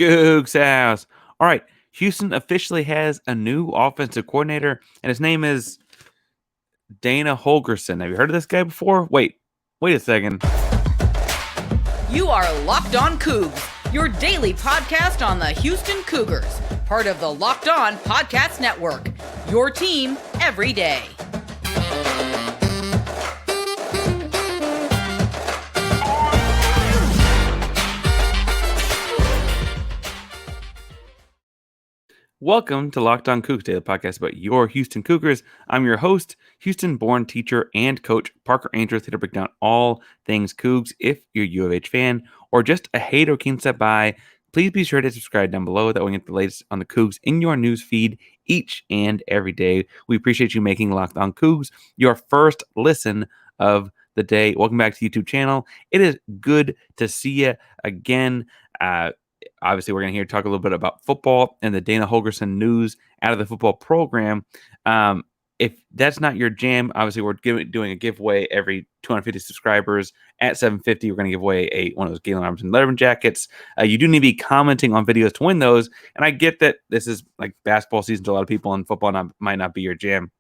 Coogs House. All right, Houston officially has a new offensive coordinator, and his name is Dana Holgerson. Have you heard of this guy before? Wait a second. You are Locked On Cougs, your daily podcast on the Houston Cougars, part of the Locked On Podcast Network, your team every day. Welcome to Locked On Cougs, daily podcast about your Houston Cougars. I'm your host, Houston-born teacher and coach Parker Ainsworth, here to break down all things Cougs. If you're a U of H fan or just a hater who can step by, please be sure to subscribe down below. That way you get the latest on the Cougs in your news feed each and every day. We appreciate you making Locked On Cougs your first listen of the day. Welcome back to the YouTube channel. It is good to see you again. Obviously, we're going to talk a little bit about football and the Dana Holgerson news out of the football program. If that's not your jam, obviously we're doing a giveaway every 250 subscribers. At 750, we're going to give away one of those Galen Robinson Letterman jackets. You do need to be commenting on videos to win those. And I get that this is like basketball season to a lot of people, and football might not be your jam.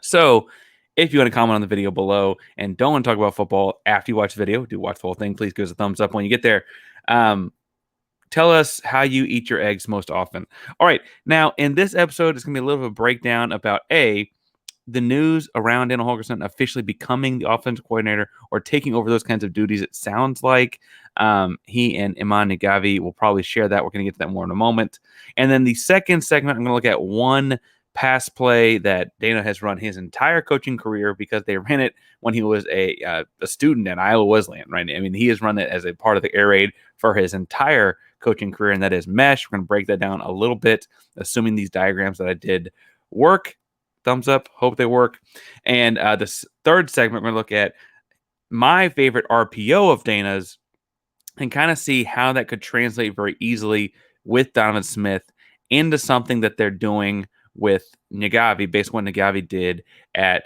So if you want to comment on the video below and don't want to talk about football after you watch the video, do watch the whole thing. Please give us a thumbs up when you get there. Tell us how you eat your eggs most often. All right. Now, in this episode, it's going to be a little bit of a breakdown about the news around Dana Holgorsen officially becoming the offensive coordinator or taking over those kinds of duties. It sounds like he and Eman Naghavi will probably share that. We're going to get to that more in a moment. And then the second segment, I'm going to look at one pass play that Dana has run his entire coaching career, because they ran it when he was a student at Iowa Wesleyan, right? I mean, he has run it as a part of the air raid for his entire coaching career, and that is mesh. We're going to break that down a little bit, assuming these diagrams that I did work. Thumbs up. Hope they work. And this third segment, we're going to look at my favorite RPO of Dana's and kind of see how that could translate very easily with Donovan Smith into something that they're doing with Naghavi, based on what Naghavi did at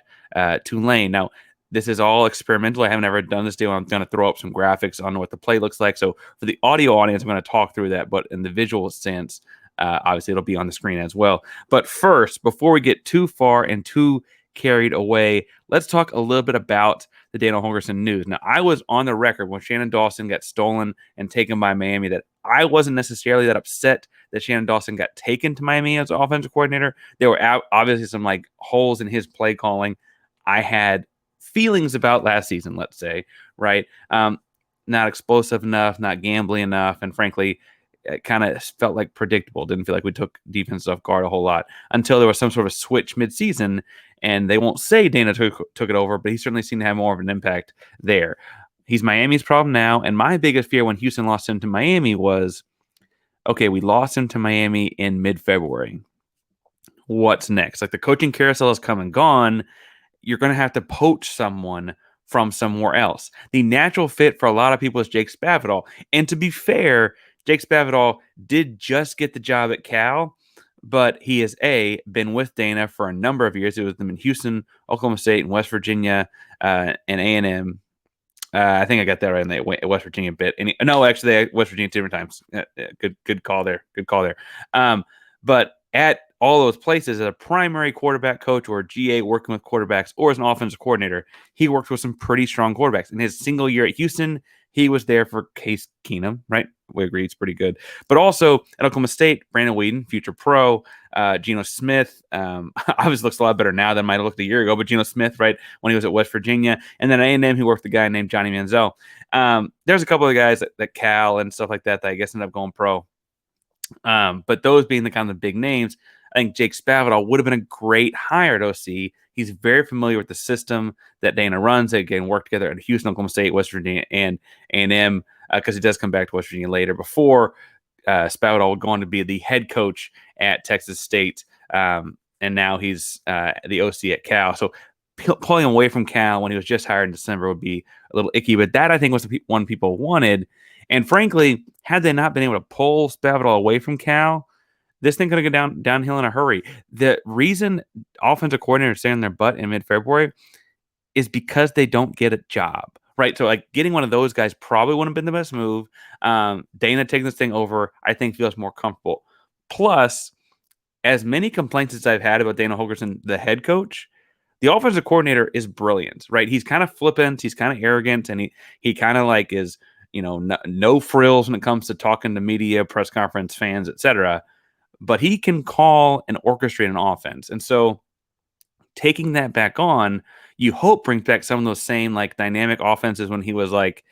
Tulane. Now, this is all experimental. I haven't ever done this deal. I'm going to throw up some graphics on what the play looks like. So for the audio audience, I'm going to talk through that. But in the visual sense, obviously it'll be on the screen as well. But first, before we get too far and too carried away, let's talk a little bit about the Dana Holgorsen news. Now, I was on the record when Shannon Dawson got stolen and taken by Miami that I wasn't necessarily that upset that Shannon Dawson got taken to Miami as offensive coordinator. There were obviously some holes in his play calling I had feelings about last season, let's say, right? Not explosive enough, not gambling enough, and frankly, it kind of felt like predictable. Didn't feel like we took defense off guard a whole lot until there was some sort of switch midseason, and they won't say Dana took it over, but he certainly seemed to have more of an impact there. He's Miami's problem now, and my biggest fear when Houston lost him to Miami was, okay, we lost him to Miami in mid-February. What's next? Like, the coaching carousel is come and gone. You're going to have to poach someone from somewhere else. The natural fit for a lot of people is Jake Spavital. And to be fair, Jake Spavital did just get the job at Cal, but he has been with Dana for a number of years. It was them in Houston, Oklahoma State, and West Virginia, and A&M. I think I got that right in the West Virginia bit. No, actually, West Virginia 2 different times. Good call there. But at all those places, as a primary quarterback coach or a GA working with quarterbacks, or as an offensive coordinator, he worked with some pretty strong quarterbacks. In his single year at Houston, he was there for Case Keenum, right? We agree it's pretty good. But also at Oklahoma State, Brandon Whedon, future pro, Geno Smith, obviously looks a lot better now than might have looked a year ago, but Geno Smith, right, when he was at West Virginia. And then at A&M, he worked with a guy named Johnny Manziel. There's a couple of guys that Cal and stuff like that I guess ended up going pro. But those being the kind of big names, I think Jake Spavital would have been a great hire to OC. He's very familiar with the system that Dana runs. They, again, work together at Houston, Oklahoma State, West Virginia, and A&M, because he does come back to West Virginia later before Spavital would go on to be the head coach at Texas State. And now he's the OC at Cal. So pulling him away from Cal when he was just hired in December would be a little icky. But that, I think, was the one people wanted. And frankly, had they not been able to pull Spavital away from Cal, this thing could have gone downhill in a hurry. The reason offensive coordinators stay on their butt in mid-February is because they don't get a job, right? So like getting one of those guys probably wouldn't have been the best move. Dana taking this thing over, I think feels more comfortable. Plus, as many complaints as I've had about Dana Holgerson, the head coach, the offensive coordinator is brilliant, right? He's kind of flippant, he's kind of arrogant, and he kind of like is, no frills when it comes to talking to media, press conference, fans, etc. But he can call and orchestrate an offense. And so taking that back on, you hope brings back some of those same like dynamic offenses when he was like,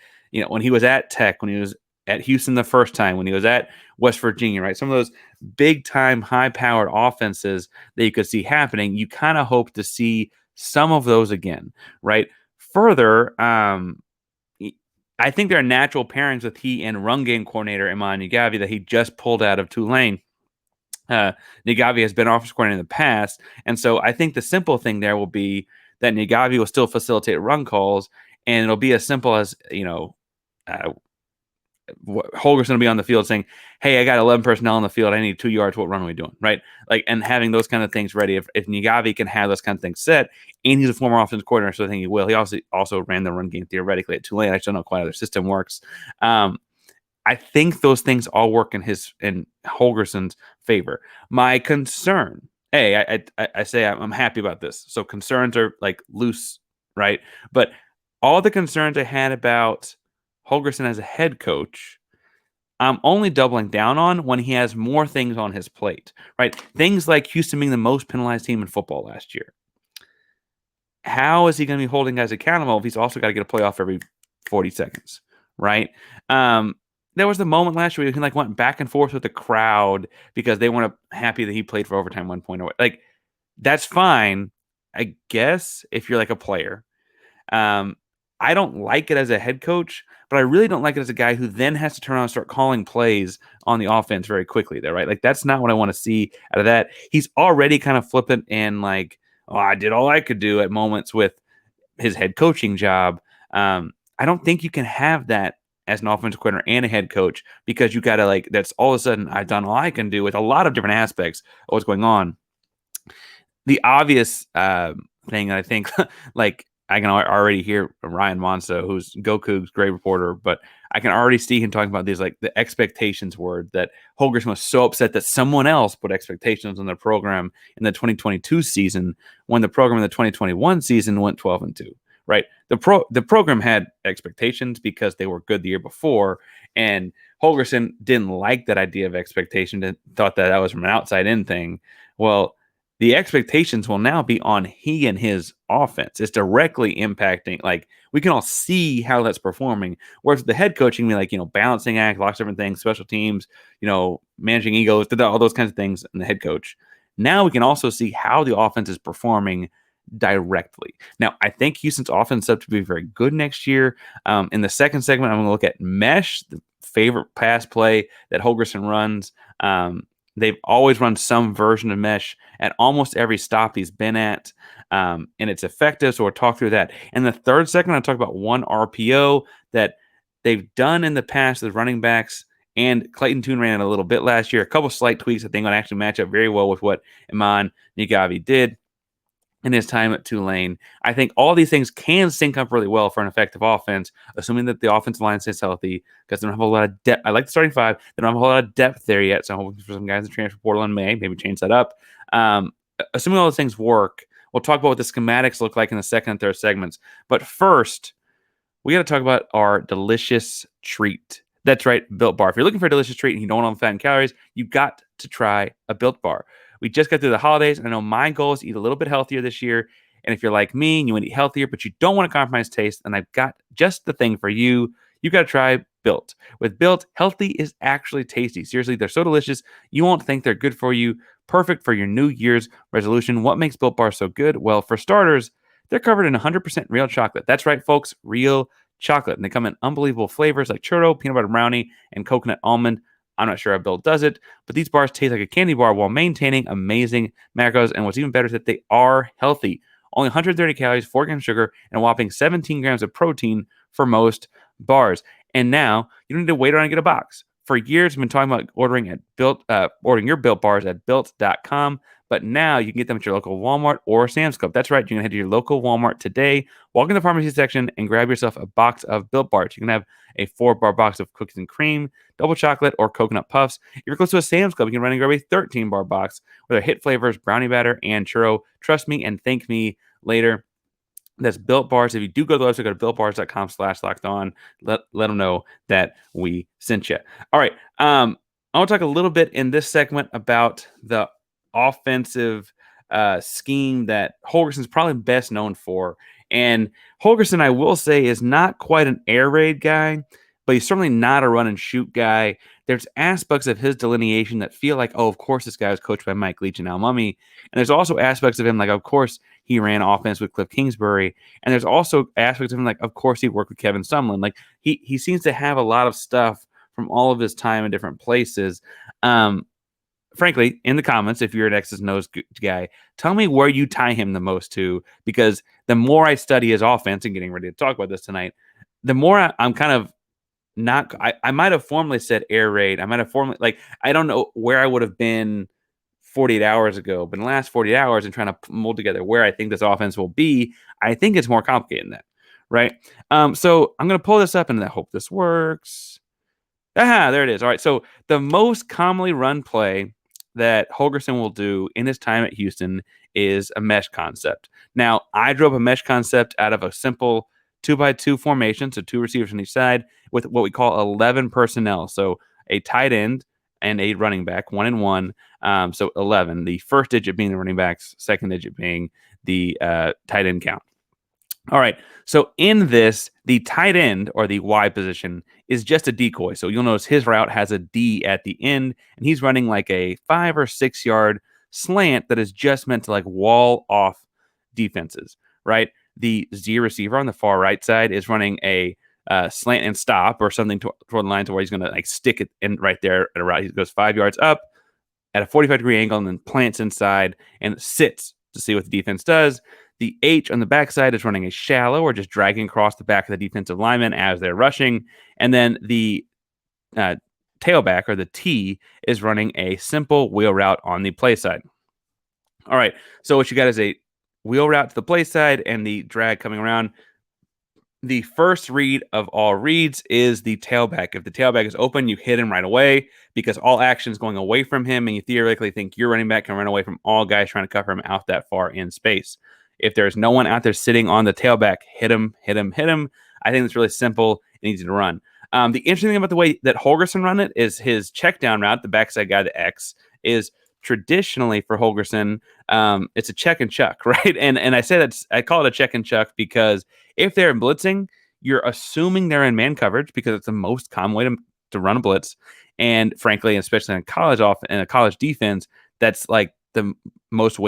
when he was at Tech, when he was at Houston the first time, when he was at West Virginia, right? Some of those big time, high powered offenses that you could see happening. You kind of hope to see some of those again, right? Further, I think there are natural pairings with he and run game coordinator Eman Naghavi that he just pulled out of Tulane. Naghavi has been offensive coordinator in the past, and so I think the simple thing there will be that Naghavi will still facilitate run calls, and it'll be as simple as Holgerson will be on the field saying, "Hey, I got 11 personnel on the field. I need 2 yards. What run are we doing?" Right? Like, and having those kind of things ready. If Naghavi can have those kind of things set, and he's a former offensive coordinator, so I think he will. He also ran the run game theoretically at Tulane. I just don't know quite how their system works. I think those things all work in Holgerson's favor. My concern, I say I'm happy about this. So concerns are like loose, right? But all the concerns I had about Holgerson as a head coach, I'm only doubling down on when he has more things on his plate, right? Things like Houston being the most penalized team in football last year. How is he going to be holding guys accountable if he's also got to get a playoff every 40 seconds, right? There was the moment last year where he like went back and forth with the crowd because they weren't happy that he played for overtime 1 point. Like, that's fine, I guess, if you're like a player. I don't like it as a head coach, but I really don't like it as a guy who then has to turn around and start calling plays on the offense very quickly there, right? Like, that's not what I want to see out of that. He's already kind of flippant and like, oh, I did all I could do at moments with his head coaching job. I don't think you can have that as an offensive coordinator and a head coach because you got to like, that's all of a sudden I've done all I can do with a lot of different aspects of what's going on. The obvious thing I think like I can already hear Ryan Monso, who's Go Cougs, great reporter, but I can already see him talking about these like the expectations word that Holgerson was so upset that someone else put expectations on the program in the 2022 season when the program in the 2021 season went 12-2. Right, the program had expectations because they were good the year before, and Holgerson didn't like that idea of expectation and thought that was from an outside in thing. Well, the expectations will now be on he and his offense. It's directly impacting. Like, we can all see how that's performing. Whereas the head coaching, be like balancing act, lots of different things, special teams, managing egos, all those kinds of things, and the head coach. Now we can also see how the offense is performing directly. Now, I think Houston's offense is up to be very good next year. In the second segment, I'm going to look at mesh, the favorite pass play that Holgerson runs. They've always run some version of mesh at almost every stop he's been at, and it's effective, so we'll talk through that. In the third segment, I'll talk about one RPO that they've done in the past with running backs, and Clayton Tune ran it a little bit last year. A couple slight tweaks I think will actually match up very well with what Eman Naghavi did in his time at Tulane. I think all these things can sync up really well for an effective offense, assuming that the offensive line stays healthy, because they don't have a lot of depth. I like the starting five. They don't have a whole lot of depth there yet, so I'm hoping for some guys in the transfer portal in May, maybe change that up. Assuming all those things work, we'll talk about what the schematics look like in the second and third segments. But first, we got to talk about our delicious treat. That's right, Built Bar. If you're looking for a delicious treat and you don't want all the fat and calories, you've got to try a Built Bar. We just got through the holidays, and I know my goal is to eat a little bit healthier this year. And if you're like me and you want to eat healthier, but you don't want to compromise taste, then I've got just the thing for you. You got to try Built. With Built, healthy is actually tasty. Seriously, they're so delicious, you won't think they're good for you. Perfect for your New Year's resolution. What makes Built Bar so good? Well, for starters, they're covered in 100% real chocolate. That's right, folks, real chocolate. And they come in unbelievable flavors like churro, peanut butter brownie, and coconut almond. I'm not sure how Built does it, but these bars taste like a candy bar while maintaining amazing macros. And what's even better is that they are healthy. Only 130 calories, 4 grams of sugar, and a whopping 17 grams of protein for most bars. And now you don't need to wait around and get a box. For years, we've been talking about ordering your Built bars at Built.com. but now you can get them at your local Walmart or Sam's Club. That's right. You can head to your local Walmart today, walk in the pharmacy section, and grab yourself a box of Built Bars. You can have a 4-bar box of cookies and cream, double chocolate, or coconut puffs. If you're close to a Sam's Club, you can run and grab a 13-bar box with their hit flavors, brownie batter, and churro. Trust me and thank me later. That's Built Bars. If you do go to the website, go to builtbars.com/lockedon. Let them know that we sent you. All right. I want to talk a little bit in this segment about the offensive scheme that Holgerson's probably best known for. And Holgerson, I will say, is not quite an air raid guy, but he's certainly not a run and shoot guy. There's aspects of his delineation that feel like, oh, of course this guy was coached by Mike Leach and Al Mummy. And there's also aspects of him like, of course, he ran offense with Cliff Kingsbury. And there's also aspects of him like, of course, he worked with Kevin Sumlin. Like he seems to have a lot of stuff from all of his time in different places. Frankly, in the comments, if you're an X's and O's guy, tell me where you tie him the most to, because the more I study his offense and getting ready to talk about this tonight, the more I'm kind of not, I might have formally said air raid. I might have formally, like, I don't know where I would have been 48 hours ago, but in the last 48 hours and trying to mold together where I think this offense will be, I think it's more complicated than that, right? So I'm going to pull this up and I hope this works. There it is. All right, so the most commonly run play that Holgerson will do in his time at Houston is a mesh concept. Now, I drew up a mesh concept out of a simple 2x2 formation, so 2 receivers on each side, with what we call 11 personnel. So a tight end and a running back, 1 and 1. So 11. The first digit being the running backs, second digit being the tight end count. All right. So in this, the tight end or the Y position is just a decoy. So you'll notice his route has a D at the end, and he's running like a 5 or 6 yard slant that is just meant to like wall off defenses, right? The Z receiver on the far right side is running a slant and stop or something toward the line to where he's going to like stick it in right there at a route. He goes 5 yards up at a 45-degree angle and then plants inside and sits to see what the defense does. The H on the backside is running a shallow or just dragging across the back of the defensive lineman as they're rushing. And then the tailback or the T is running a simple wheel route on the play side. All right. So what you got is a wheel route to the play side and the drag coming around. The first read of all reads is the tailback. If the tailback is open, you hit him right away because all action is going away from him, and you theoretically think your running back can run away from all guys trying to cover him out that far in space. If there's no one out there sitting on the tailback, hit him, hit him, hit him. I think it's really simple and easy to run. The interesting thing about the way that Holgerson run it is his check down route, the backside guy, the X, is traditionally for Holgerson, it's a check and chuck, right? And I say that I call it a check and chuck because if they're blitzing, you're assuming they're in man coverage because it's the most common way to run a blitz. And frankly, especially in a college defense, that's like the most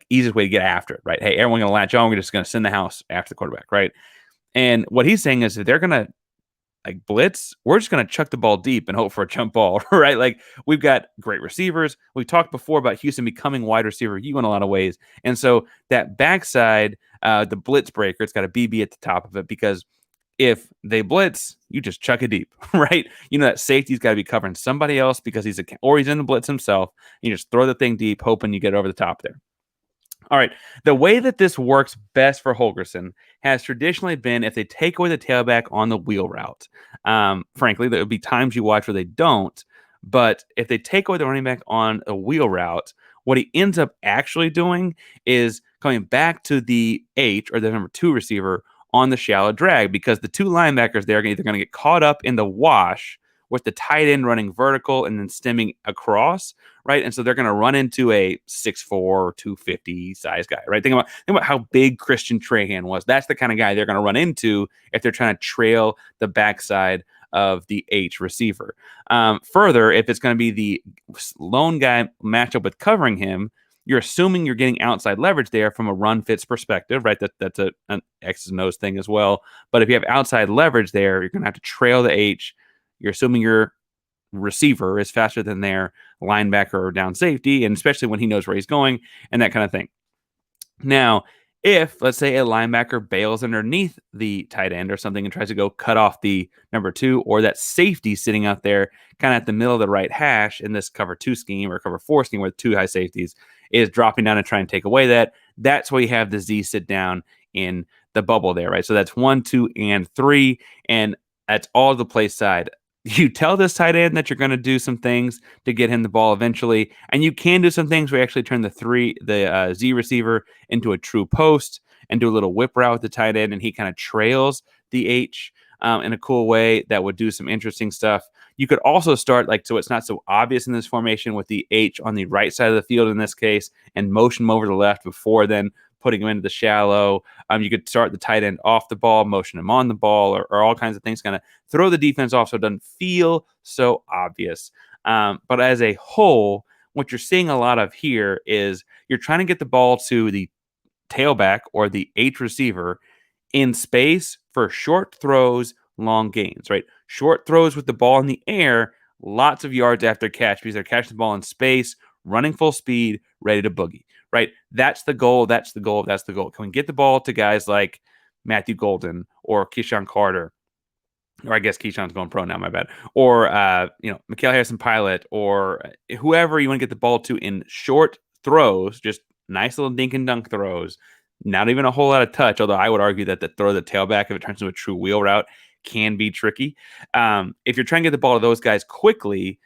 easiest way to get after it, right? Hey, everyone gonna latch on. We're just gonna send the house after the quarterback, right? And what he's saying is that they're gonna like blitz, we're just going to chuck the ball deep and hope for a jump ball, right? Like we've got great receivers. We talked before about Houston becoming wide receiver you in a lot of ways. And so that backside, the blitz breaker, it's got a BB at the top of it because if they blitz, you just chuck it deep, right? You know that safety's got to be covering somebody else because he's in the blitz himself. You just throw the thing deep, hoping you get over the top there. All right. The way that this works best for Holgerson has traditionally been if they take away the tailback on the wheel route. Frankly, there would be times you watch where they don't. But if they take away the running back on a wheel route, what he ends up actually doing is coming back to the H or the number 2 receiver on the shallow drag because the 2 linebackers there are either going to get caught up in the wash with the tight end running vertical and then stemming across, right? And so they're going to run into a 6'4", 250 size guy, right? Think about how big Christian Trahan was. That's the kind of guy they're going to run into if they're trying to trail the backside of the H receiver. Further, if it's going to be the lone guy matched up with covering him, you're assuming you're getting outside leverage there from a run fits perspective, right? That's an X's and O's thing as well. But if you have outside leverage there, you're going to have to trail the H. You're assuming your receiver is faster than their linebacker or down safety, and especially when he knows where he's going and that kind of thing. Now, if, let's say, a linebacker bails underneath the tight end or something and tries to go cut off the number 2 or that safety sitting out there kind of at the middle of the right hash in this cover 2 scheme or cover 4 scheme with 2 high safeties, is dropping down and trying to take away that. That's why you have the Z sit down in the bubble there, right? So that's 1, 2, and 3, and that's all the play side. You tell this tight end that you're going to do some things to get him the ball eventually, and you can do some things where you actually turn the Z receiver into a true post and do a little whip route with the tight end, and he kind of trails the H in a cool way that would do some interesting stuff. You could also start so it's not so obvious in this formation with the H on the right side of the field in this case, and motion him over to the left before then putting him into the shallow. You could start the tight end off the ball, motion him on the ball, or all kinds of things, kind of throw the defense off so it doesn't feel so obvious. But as a whole, what you're seeing a lot of here is you're trying to get the ball to the tailback or the H receiver in space for short throws, long gains, right? Short throws with the ball in the air, lots of yards after catch because they're catching the ball in space, running full speed, ready to boogie, right? That's the goal. That's the goal. That's the goal. Can we get the ball to guys like Matthew Golden or Keyshawn Carter? Or I guess Keyshawn's going pro now, my bad. Or, Mikael Harrison-Pilot or whoever you want to get the ball to in short throws, just nice little dink and dunk throws, not even a whole lot of touch, although I would argue that the throw the tailback, if it turns into a true wheel route, can be tricky. If you're trying to get the ball to those guys quickly,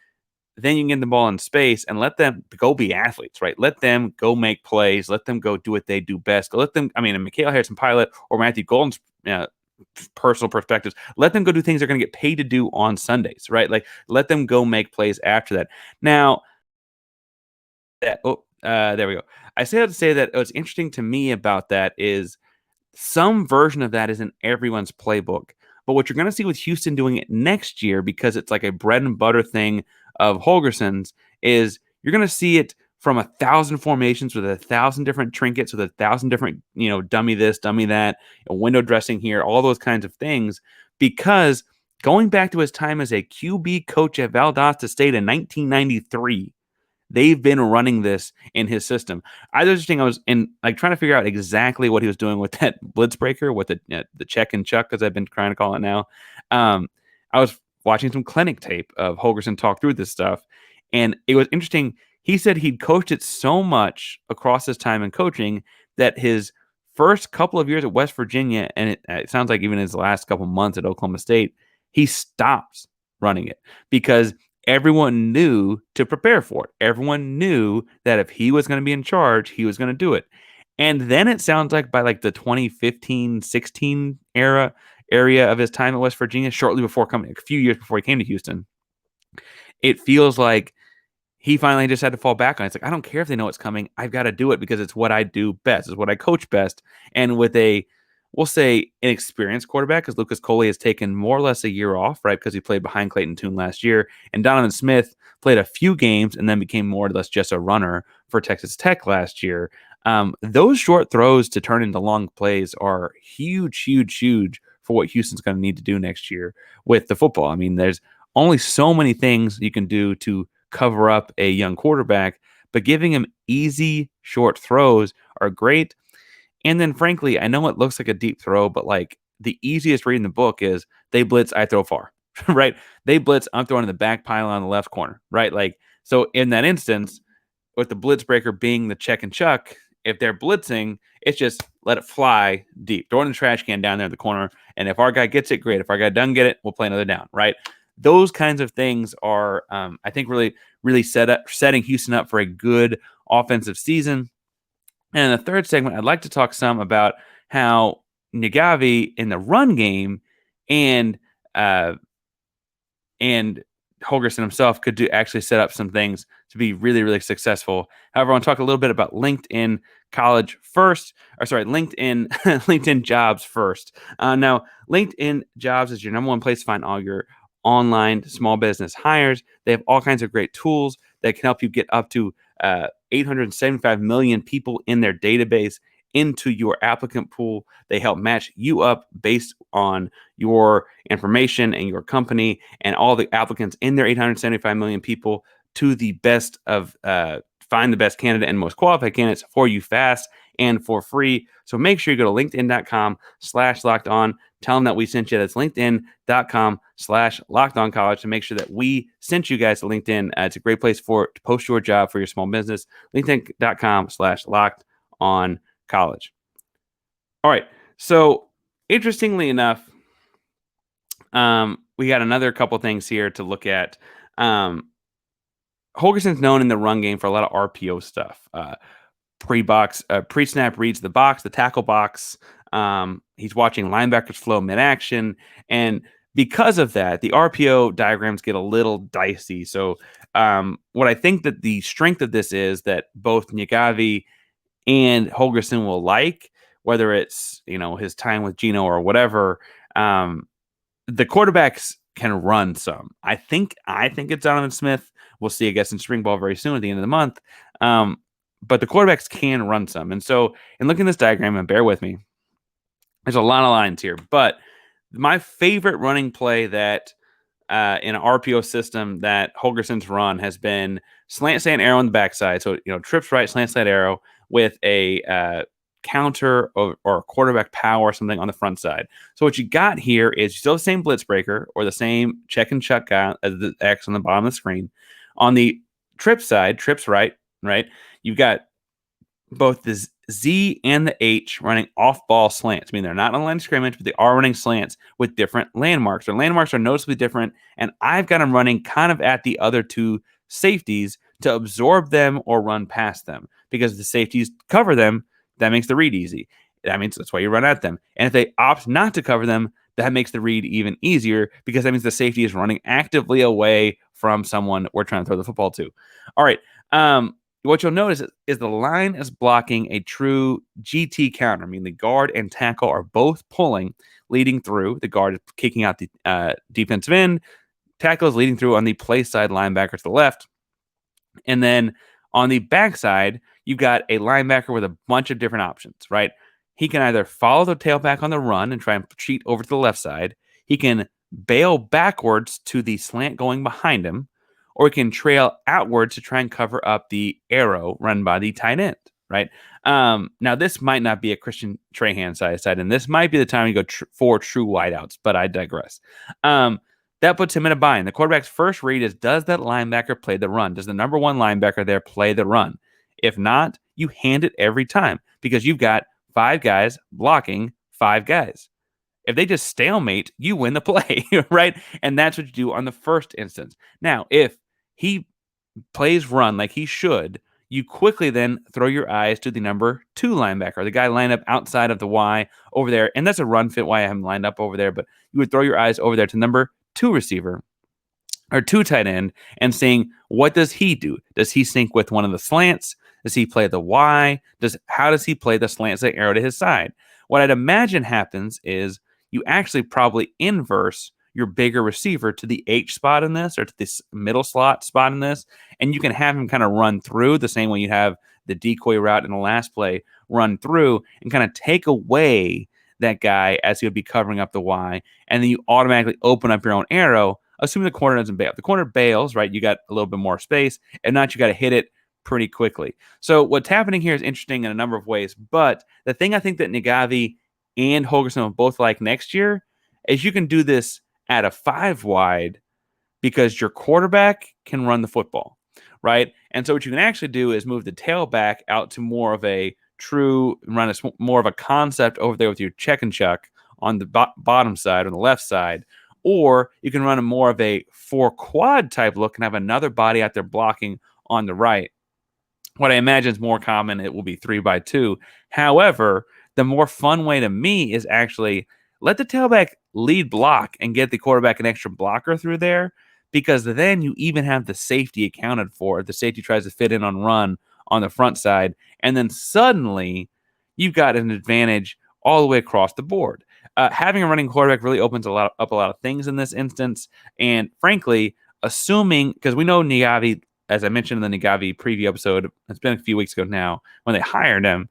then you can get the ball in space and let them go be athletes, right? Let them go make plays. Let them go do what they do best. Let them, Mikael Harrison-Pilot or Matthew Golden's personal perspectives, let them go do things they're going to get paid to do on Sundays, right? Let them go make plays after that. Now, there we go. I say that to say that what's interesting to me about that is some version of that is in everyone's playbook. But what you're going to see with Houston doing it next year, because it's like a bread and butter thing of Holgerson's, is you're going to see it from 1,000 formations with 1,000 different trinkets, with 1,000 different, dummy this, dummy that, window dressing here, all those kinds of things. Because going back to his time as a QB coach at Valdosta State in 1993, they've been running this in his system. I was trying to figure out exactly what he was doing with that blitz breaker, with the check and chuck, as I've been trying to call it now. I was watching some clinic tape of Holgerson talk through this stuff, and it was interesting. He said he'd coached it so much across his time in coaching that his first couple of years at West Virginia, and it sounds like even his last couple months at Oklahoma State, he stopped running it because everyone knew to prepare for it. Everyone knew that if he was going to be in charge, he was going to do it. And then it sounds like by the 2015-16 area of his time at West Virginia, shortly before a few years before he came to Houston, it feels like he finally just had to fall back on it. It's like, I don't care if they know it's coming. I've got to do it because it's what I do best. It's what I coach best. And with we'll say inexperienced quarterback, because Lucas Coley has taken more or less a year off, right? Because he played behind Clayton Tune last year. And Donovan Smith played a few games and then became more or less just a runner for Texas Tech last year. Those short throws to turn into long plays are huge, huge, huge for what Houston's going to need to do next year with the football. There's only so many things you can do to cover up a young quarterback, but giving him easy short throws are great. And then frankly, I know it looks like a deep throw, but the easiest read in the book is they blitz, I throw far, right? They blitz, I'm throwing in the back pile on the left corner, right? So in that instance, with the blitz breaker being the check and chuck, if they're blitzing, it's just let it fly deep, throw it in the trash can down there in the corner. And if our guy gets it, great. If our guy doesn't get it, we'll play another down, right? Those kinds of things are, I think, really, really setting Houston up for a good offensive season. And in the third segment, I'd like to talk some about how Naghavi in the run game and Holgerson himself could actually set up some things to be really, really successful. However, I want to talk a little bit about LinkedIn LinkedIn jobs first. Now, LinkedIn jobs is your number one place to find all your online small business hires. They have all kinds of great tools that can help you get up to 875 million people in their database into your applicant pool. They help match you up based on your information and your company and all the applicants in their 875 million people to the best of find the best candidate and most qualified candidates for you fast and for free. So make sure you go to linkedin.com/locked on. Tell them that we sent you. That's linkedin.com LinkedIn.com/LockedOnCollege to make sure that we sent you guys to LinkedIn. It's a great place to post your job for your small business. LinkedIn.com/LockedOnCollege. All right. So interestingly enough, we got another couple things here to look at. Holgerson's known in the run game for a lot of RPO stuff. Pre-snap reads the box, the tackle box. He's watching linebackers flow mid-action. And because of that, the RPO diagrams get a little dicey. So what I think that the strength of this is that both Naghavi and Holgerson will like, whether it's, his time with Gino or whatever, the quarterbacks can run some. I think it's Donovan Smith. We'll see, I guess, in spring ball very soon at the end of the month. But the quarterbacks can run some. And so in looking at this diagram, and bear with me, there's a lot of lines here. But my favorite running play that in an RPO system that Holgerson's run has been slant arrow on the backside. So, trips right, slant arrow with a counter or quarterback power or something on the front side. So what you got here is still the same blitz breaker or the same check and chuck guy as the X on the bottom of the screen. On the trip side, trips right, you've got both the Z and the H running off-ball slants. I mean, they're not on line of scrimmage, but they are running slants with different landmarks. Their landmarks are noticeably different, and I've got them running kind of at the other two safeties to absorb them or run past them. Because if the safeties cover them, that makes the read easy. That means that's why you run at them. And if they opt not to cover them, that makes the read even easier because that means the safety is running actively away from someone we're trying to throw the football to. All right. What you'll notice is the line is blocking a true GT counter. I mean, the guard and tackle are both pulling, leading through. The guard is kicking out the defensive end. Tackle is leading through on the play side linebacker to the left. And then on the backside, you've got a linebacker with a bunch of different options, right? He can either follow the tailback on the run and try and cheat over to the left side. He can bail backwards to the slant going behind him, or he can trail outwards to try and cover up the arrow run by the tight end, right? Now, this might not be a Christian Trahan side, and this might be the time you go for true wideouts, but I digress. That puts him in a bind. The quarterback's first read is, does that linebacker play the run? Does the number one linebacker there play the run? If not, you hand it every time because you've got 5 guys blocking 5 guys. If they just stalemate, you win the play, right? And that's what you do on the first instance. Now, if he plays run like he should, you quickly then throw your eyes to the number 2 linebacker, the guy lined up outside of the Y over there. And that's a run fit why I have him lined up over there. But you would throw your eyes over there to number 2 receiver or 2 tight end and saying, what does he do? Does he sync with one of the slants? Does he play the Y? How does he play the slant arrow to his side? What I'd imagine happens is you actually probably inverse your bigger receiver to the H spot in this or to this middle slot spot in this, and you can have him kind of run through the same way you have the decoy route in the last play run through and kind of take away that guy as he would be covering up the Y, and then you automatically open up your own arrow, assuming the corner doesn't bail. If the corner bails, right, you got a little bit more space, and not you got to hit it pretty quickly. So what's happening here is interesting in a number of ways, but the thing I think that Naghavi and Holgerson will both like next year is you can do this at a 5 wide because your quarterback can run the football, right? And so what you can actually do is move the tailback out to more of a true run, more of a concept over there with your check and chuck on the bottom side, on the left side, or you can run a more of a 4 quad type look and have another body out there blocking on the right. What I imagine is more common, it will be 3x2. However, the more fun way to me is actually let the tailback lead block and get the quarterback an extra blocker through there, because then you even have the safety accounted for. If the safety tries to fit in on run on the front side, and then suddenly you've got an advantage all the way across the board. Having a running quarterback really opens up a lot of things in this instance. And frankly, assuming, because we know Naghavi, as I mentioned in the Naghavi preview episode, it's been a few weeks ago now, when they hired him,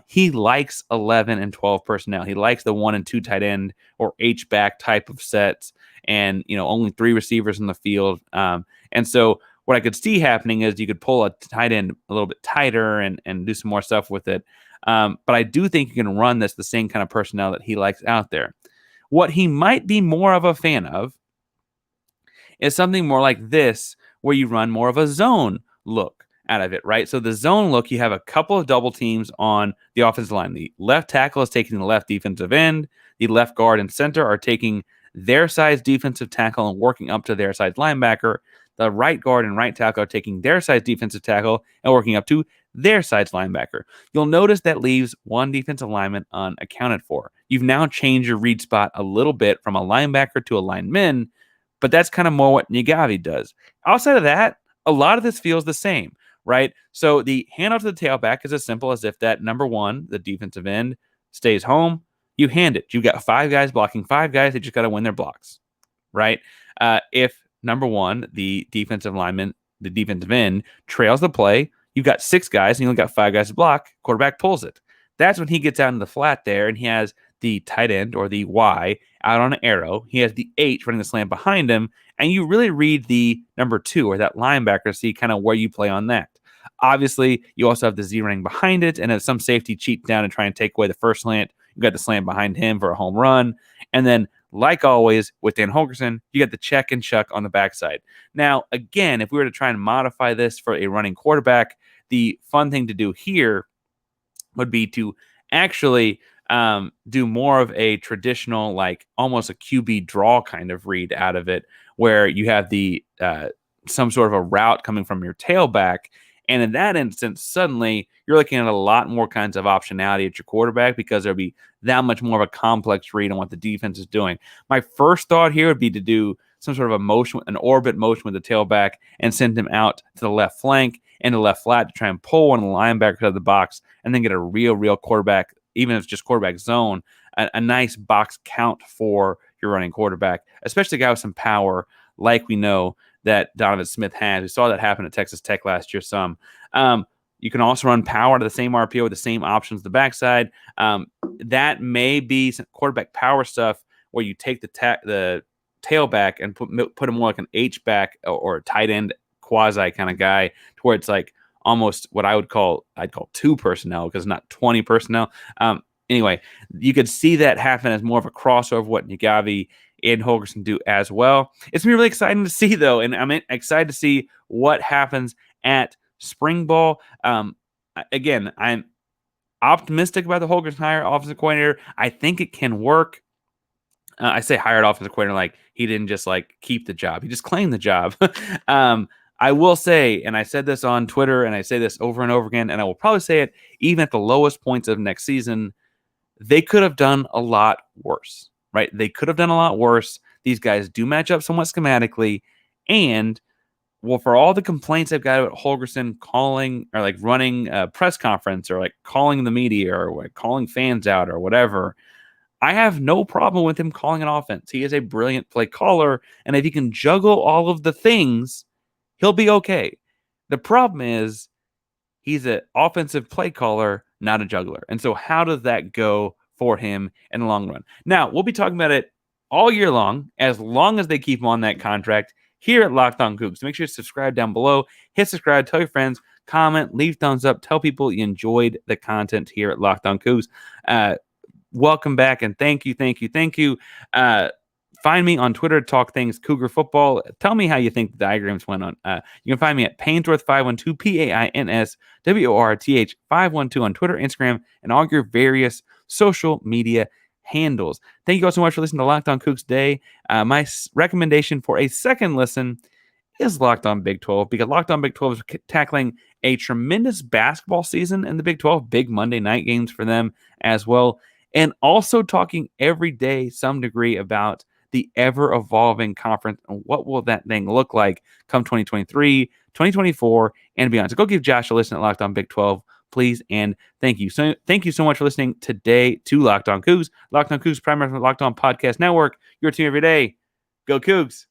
he likes 11 and 12 personnel. He likes the 1 and 2 tight end or H-back type of sets and, only 3 receivers in the field. And so what I could see happening is you could pull a tight end a little bit tighter and do some more stuff with it. But I do think you can run the same kind of personnel that he likes out there. What he might be more of a fan of is something more like this, where you run more of a zone look out of it, right? So the zone look, you have a couple of double teams on the offensive line. The left tackle is taking the left defensive end. The left guard and center are taking their size defensive tackle and working up to their size linebacker. The right guard and right tackle are taking their size defensive tackle and working up to their size linebacker. You'll notice that leaves one defensive lineman unaccounted for. You've now changed your read spot a little bit from a linebacker to a lineman, but that's kind of more what Naghavi does. Outside of that, a lot of this feels the same, right? So the handoff to the tailback is as simple as if that number one, the defensive end, stays home, you hand it. You've got 5 guys blocking 5 guys. They just got to win their blocks, right? If number one, the defensive lineman, the defensive end, trails the play, you've got 6 guys and you only got 5 guys to block, quarterback pulls it. That's when he gets out in the flat there and he has the tight end or the Y out on an arrow. He has the H running the slant behind him, and you really read the number 2 or that linebacker to see kind of where you play on that. Obviously, you also have the Z running behind it, and if some safety cheats down and try and take away the first slant, you got the slant behind him for a home run. And then, like always, with Dan Holgerson, you got the check and chuck on the backside. Now, again, if we were to try and modify this for a running quarterback, the fun thing to do here would be to actually do more of a traditional, like almost a QB draw kind of read out of it, where you have the some sort of a route coming from your tailback. And in that instance, suddenly you're looking at a lot more kinds of optionality at your quarterback because there'll be that much more of a complex read on what the defense is doing. My first thought here would be to do some sort of a motion, an orbit motion with the tailback and send him out to the left flank and the left flat to try and pull one of the linebackers out of the box and then get a real quarterback, even if it's just quarterback zone, a nice box count for your running quarterback, especially a guy with some power like we know that Donovan Smith has. We saw that happen at Texas Tech last year some. You can also run power to the same RPO with the same options the backside. That may be some quarterback power stuff where you take the tailback and put him more like an H-back or a tight end quasi kind of guy to where it's like almost what I'd call 2 personnel because it's not 20 personnel. Anyway, you could see that happen as more of a crossover what Naghavi and Holgerson do as well. It's going to be really exciting to see, though, and I'm excited to see what happens at spring ball. Again, I'm optimistic about the Holgerson hire offensive coordinator. I think it can work. I say hired offensive coordinator like he didn't just like keep the job. He just claimed the job. I will say, and I said this on Twitter, and I say this over and over again, and I will probably say it even at the lowest points of next season, they could have done a lot worse. Right? They could have done a lot worse. These guys do match up somewhat schematically. And, well, for all the complaints I've got about Holgerson calling or like running a press conference or like calling the media or like calling fans out or whatever, I have no problem with him calling an offense. He is a brilliant play caller. And if he can juggle all of the things, he'll be okay. The problem is he's an offensive play caller, not a juggler. And so how does that go for him in the long run? Now, we'll be talking about it all year long as they keep him on that contract here at Locked On Cougs. So make sure to subscribe down below. Hit subscribe, tell your friends, comment, leave thumbs up, tell people you enjoyed the content here at Locked On Cougs. Welcome back, and thank you. Find me on Twitter to talk things Cougar football. Tell me how you think the diagrams went on. You can find me at Painsworth512, Painsworth 512 on Twitter, Instagram, and all your various social media handles. Thank you all so much for listening to Locked On Cougs today. My recommendation for a second listen is Locked On Big 12 because Locked On Big 12 is tackling a tremendous basketball season in the Big 12, big Monday night games for them as well, and also talking every day some degree about the ever-evolving conference and what will that thing look like come 2023, 2024, and beyond. So go give Josh a listen at Locked On Big 12, please, and thank you. So thank you so much for listening today to Locked On Cougs. Locked On Cougs, primarily from the Locked On Podcast Network, your team every day. Go Cougs!